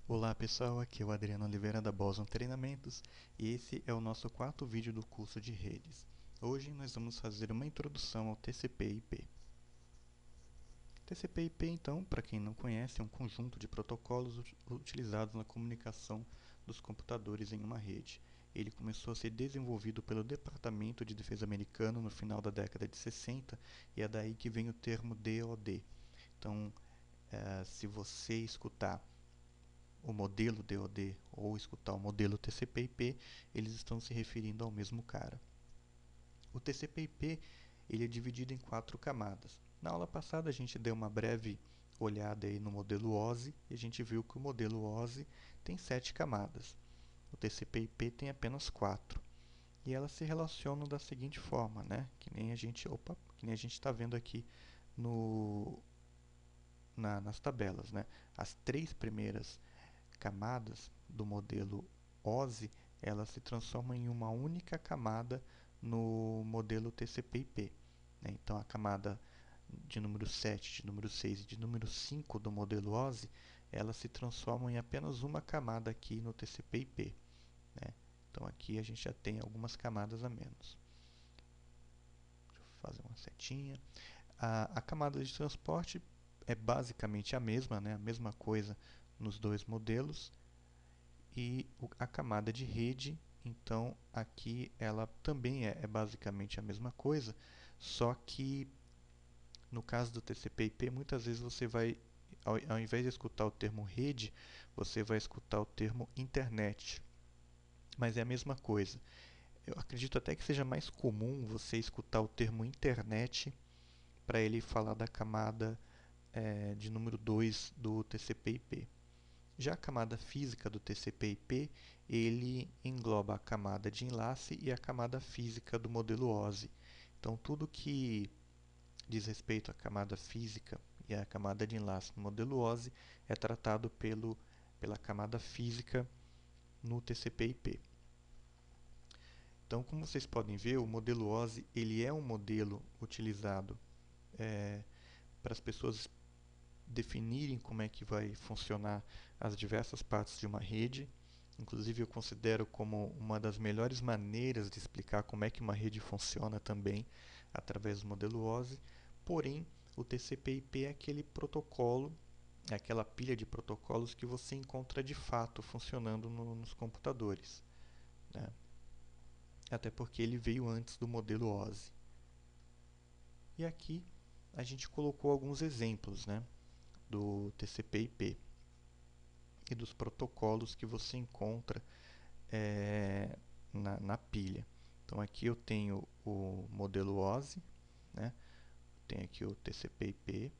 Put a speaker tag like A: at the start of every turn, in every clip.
A: Olá pessoal, aqui é o Adriano Oliveira da Boson Treinamentos e esse é o nosso quarto vídeo do curso de redes. Hoje nós vamos fazer uma introdução ao TCP/IP. TCP/IP, então, para quem não conhece, é um conjunto de protocolos utilizados na comunicação dos computadores em uma rede. Ele começou a ser desenvolvido pelo Departamento de Defesa americano no final da década de 60 e é daí que vem o termo DoD. Então, se você escutar o modelo DoD ou escutar o modelo TCP/IP, eles estão se referindo ao mesmo cara. O TCP/IP ele é dividido em 4 camadas. Na aula passada a gente deu uma breve olhada aí no modelo OSI e a gente viu que o modelo OSI tem 7 camadas. O TCP/IP tem apenas 4. E elas se relacionam da seguinte forma, né? Que nem a gente está vendo aqui nas tabelas, né? As 3 primeiras camadas do modelo OSI, elas se transformam em uma única camada no modelo TCP/IP. Né? Então, a camada de número 7, de número 6 e de número 5 do modelo OSI, elas se transformam em apenas uma camada aqui no TCP/IP. Né? Então, aqui a gente já tem algumas camadas a menos. Deixa eu fazer uma setinha. A camada de transporte é basicamente a mesma, né? A mesma coisa nos dois modelos. E a camada de rede, então aqui ela também é basicamente a mesma coisa, só que no caso do TCP/IP muitas vezes você vai, ao invés de escutar o termo rede, você vai escutar o termo internet, mas é a mesma coisa. Eu acredito até que seja mais comum você escutar o termo internet para ele falar da camada de número 2 do TCP/IP. Já a camada física do TCP/IP, ele engloba a camada de enlace e a camada física do modelo OSI. Então, tudo que diz respeito à camada física e à camada de enlace no modelo OSI é tratado pela camada física no TCP/IP. Então, como vocês podem ver, o modelo OSI ele é um modelo utilizado para as pessoas definirem como é que vai funcionar as diversas partes de uma rede. Inclusive, eu considero como uma das melhores maneiras de explicar como é que uma rede funciona também através do modelo OSI. Porém, o TCP/IP é aquele protocolo, é aquela pilha de protocolos que você encontra de fato funcionando nos computadores. Né? Até porque ele veio antes do modelo OSI. E aqui a gente colocou alguns exemplos, né, do TCP/IP e dos protocolos que você encontra na pilha. Então aqui eu tenho o modelo OSI, né? Tenho aqui o TCP/IP.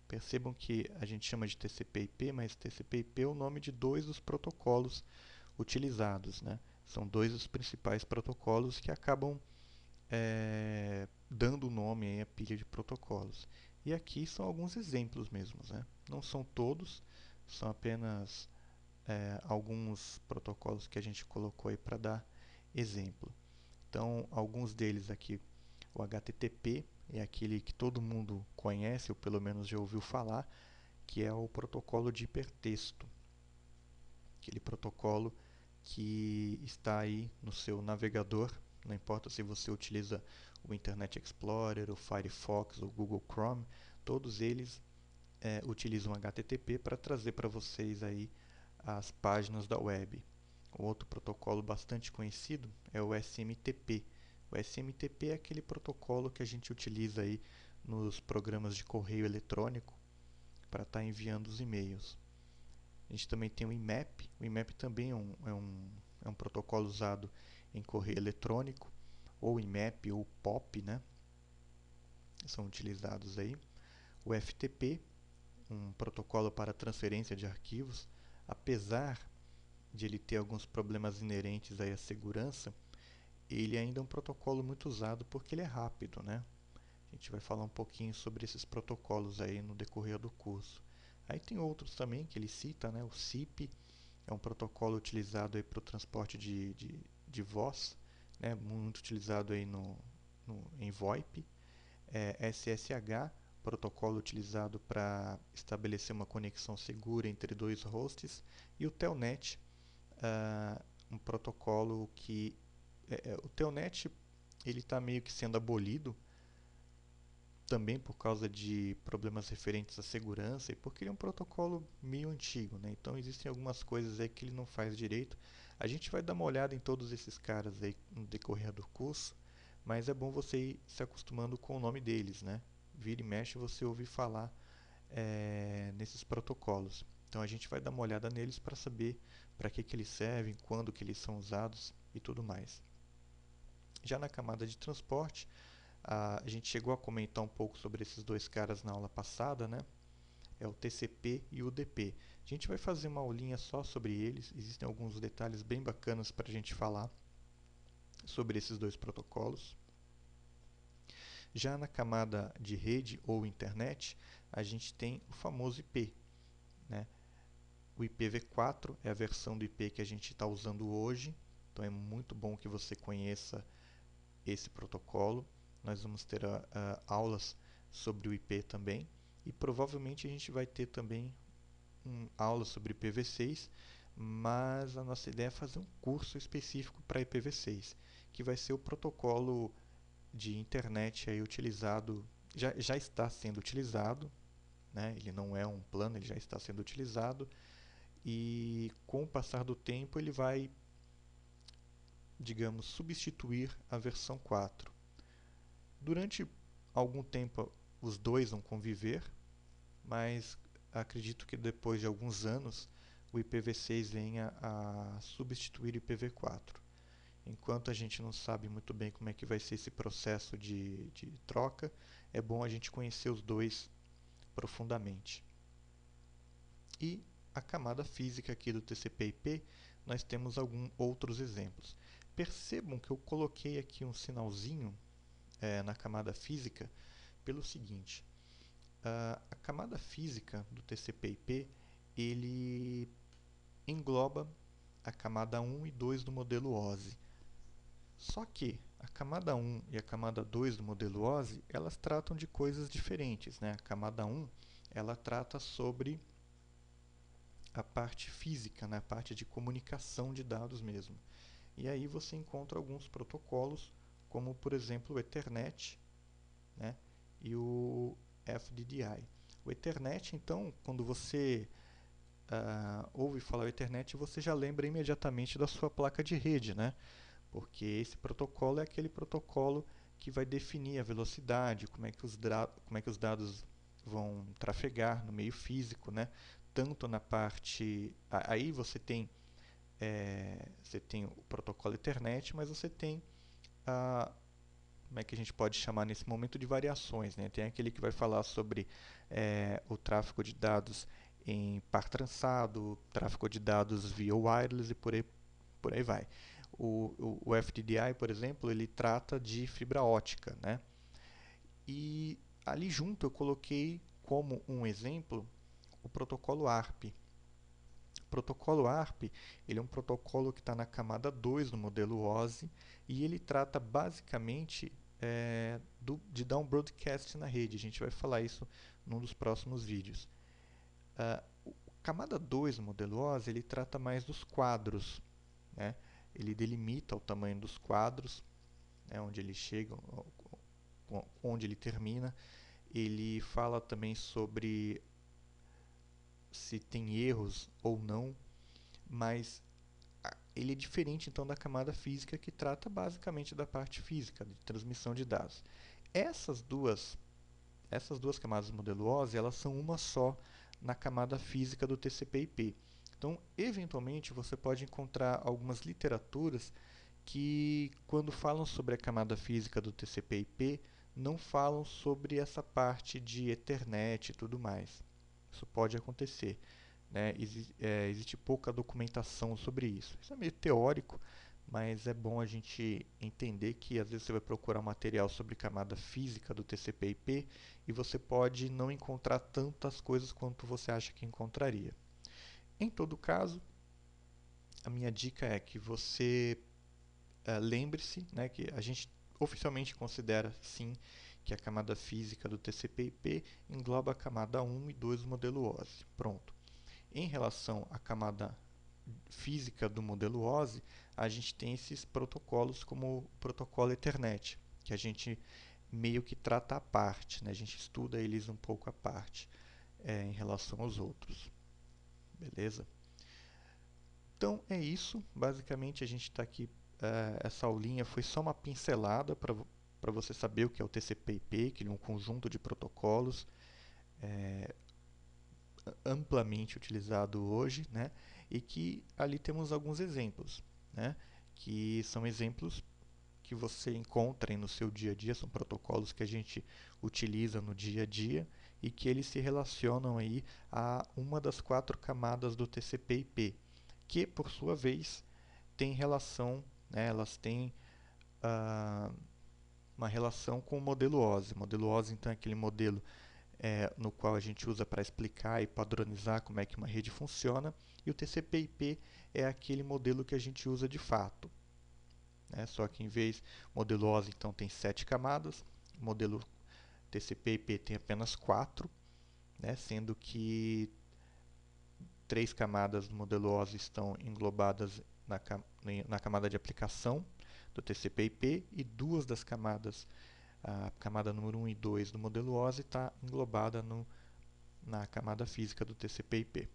A: Percebam que a gente chama de TCP/IP, mas TCP/IP é o nome de dois dos protocolos utilizados, né? São dois dos principais protocolos que acabam dando nome aí à pilha de protocolos. E aqui são alguns exemplos mesmos, né? Não são todos, são apenas alguns protocolos que a gente colocou aí para dar exemplo. Então, alguns deles aqui, o HTTP é aquele que todo mundo conhece, ou pelo menos já ouviu falar, que é o protocolo de hipertexto. Aquele protocolo que está aí no seu navegador, não importa se você utiliza o Internet Explorer, o Firefox ou o Google Chrome, todos eles utilizam HTTP para trazer para vocês aí as páginas da web. Um outro protocolo bastante conhecido é o SMTP. O SMTP é aquele protocolo que a gente utiliza aí nos programas de correio eletrônico para estar enviando os e-mails. A gente também tem o IMAP. O IMAP também é um protocolo usado em correio eletrônico, ou IMAP ou POP, né? São utilizados aí. O FTP, um protocolo para transferência de arquivos, apesar de ele ter alguns problemas inerentes aí à segurança, ele ainda é um protocolo muito usado porque ele é rápido, né? A gente vai falar um pouquinho sobre esses protocolos aí no decorrer do curso. Aí tem outros também que ele cita, né? O SIP é um protocolo utilizado aí para o transporte de voz, né? Muito utilizado aí em VoIP. SSH, protocolo utilizado para estabelecer uma conexão segura entre dois hosts, e o Telnet, um protocolo que o Telnet ele está meio que sendo abolido também por causa de problemas referentes à segurança e porque ele é um protocolo meio antigo, né? Então existem algumas coisas aí que ele não faz direito. A gente vai dar uma olhada em todos esses caras aí no decorrer do curso, mas é bom você ir se acostumando com o nome deles, né? Vira e mexe você ouvir falar nesses protocolos. Então a gente vai dar uma olhada neles para saber para que eles servem, quando que eles são usados e tudo mais. Já na camada de transporte, a gente chegou a comentar um pouco sobre esses dois caras na aula passada, né? É o TCP e o UDP. A gente vai fazer uma aulinha só sobre eles, existem alguns detalhes bem bacanas para a gente falar sobre esses dois protocolos. Já na camada de rede ou internet, a gente tem o famoso IP, né? O IPv4 é a versão do IP que a gente está usando hoje, então é muito bom que você conheça esse protocolo. Nós vamos ter aulas sobre o IP também, e provavelmente a gente vai ter também aula sobre IPv6, mas a nossa ideia é fazer um curso específico para IPv6, que vai ser o protocolo de internet aí utilizado, já está sendo utilizado, né? Ele não é um plano, ele já está sendo utilizado, e com o passar do tempo ele vai, digamos, substituir a versão 4. Durante algum tempo os dois vão conviver, mas acredito que depois de alguns anos o IPv6 venha a substituir o IPv4. Enquanto a gente não sabe muito bem como é que vai ser esse processo de troca, é bom a gente conhecer os dois profundamente. E a camada física aqui do TCP/IP, nós temos alguns outros exemplos. Percebam que eu coloquei aqui um sinalzinho na camada física pelo seguinte: a camada física do TCP/IP ele engloba a camada 1 e 2 do modelo OSI. Só que a camada 1 e a camada 2 do modelo OSI, elas tratam de coisas diferentes, né? A camada 1, ela trata sobre a parte física, né? A parte de comunicação de dados mesmo. E aí você encontra alguns protocolos, como por exemplo o Ethernet, né? E o FDDI. O Ethernet, então, quando você ouve falar o Ethernet, você já lembra imediatamente da sua placa de rede, né? Porque esse protocolo é aquele protocolo que vai definir a velocidade, como é que os dados vão trafegar no meio físico, né? Tanto na parte... Aí você tem o protocolo Ethernet, mas você tem como é que a gente pode chamar nesse momento de variações, né? Tem aquele que vai falar sobre o tráfego de dados em par trançado, tráfego de dados via wireless e por aí vai. O FDDI, por exemplo, ele trata de fibra ótica, né? E ali junto eu coloquei como um exemplo o protocolo ARP. O protocolo ARP ele é um protocolo que está na camada 2 do modelo OSI e ele trata basicamente de dar um broadcast na rede. A gente vai falar isso num dos próximos vídeos. O camada 2 do modelo OSI ele trata mais dos quadros, né? Ele delimita o tamanho dos quadros, né, onde ele chega, onde ele termina. Ele fala também sobre se tem erros ou não, mas ele é diferente então da camada física que trata basicamente da parte física, de transmissão de dados. Essas duas camadas do modelo OSI, elas são uma só na camada física do TCP/IP. Então, eventualmente, você pode encontrar algumas literaturas que, quando falam sobre a camada física do TCP/IP, não falam sobre essa parte de Ethernet e tudo mais. Isso pode acontecer, né? Existe pouca documentação sobre isso. Isso é meio teórico, mas é bom a gente entender que às vezes você vai procurar material sobre camada física do TCP/IP e você pode não encontrar tantas coisas quanto você acha que encontraria. Em todo caso, a minha dica é que você lembre-se, né, que a gente oficialmente considera sim que é a camada física do TCP/IP engloba a camada 1 e 2 do modelo OSI. Pronto. Em relação à camada física do modelo OSI, a gente tem esses protocolos como o protocolo Ethernet, que a gente meio que trata à parte, né? A gente estuda eles um pouco à parte em relação aos outros. Beleza? Então é isso. Basicamente a gente está aqui. Essa aulinha foi só uma pincelada para você saber o que é o TCP/IP, que é um conjunto de protocolos amplamente utilizado hoje, né? E que ali temos alguns exemplos, né? Que são exemplos que você encontra no seu dia a dia, são protocolos que a gente utiliza no dia a dia e que eles se relacionam aí a uma das 4 camadas do TCP/IP, que por sua vez tem relação, né, elas têm uma relação com o modelo OSI. O modelo OSI, então, é aquele modelo no qual a gente usa para explicar e padronizar como é que uma rede funciona, e o TCP/IP é aquele modelo que a gente usa de fato. Só que em vez modelo OSI então tem 7 camadas, o modelo TCP/IP tem apenas 4, sendo que 3 camadas do modelo OSI estão englobadas na camada de aplicação do TCP/IP e 2 das camadas, a camada número 1 e 2 do modelo OSI está englobada na camada física do TCP/IP.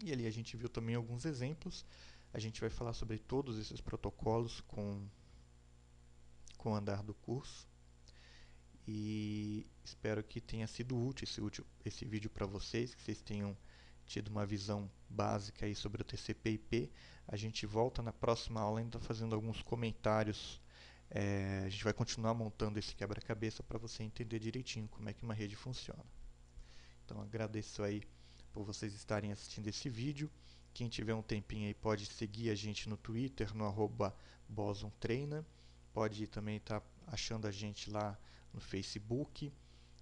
A: E ali a gente viu também alguns exemplos. A gente vai falar sobre todos esses protocolos com o andar do curso. E espero que tenha sido útil esse vídeo para vocês, que vocês tenham tido uma visão básica aí sobre o TCP/IP. A gente volta na próxima aula ainda fazendo alguns comentários. A gente vai continuar montando esse quebra-cabeça para você entender direitinho como é que uma rede funciona. Então agradeço aí por vocês estarem assistindo esse vídeo. Quem tiver um tempinho aí pode seguir a gente no Twitter, no @bosontreina. Pode também estar achando a gente lá no Facebook.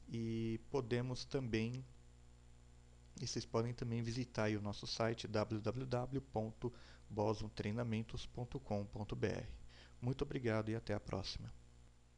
A: E vocês podem também visitar aí o nosso site www.bosontreinamentos.com.br. Muito obrigado e até a próxima.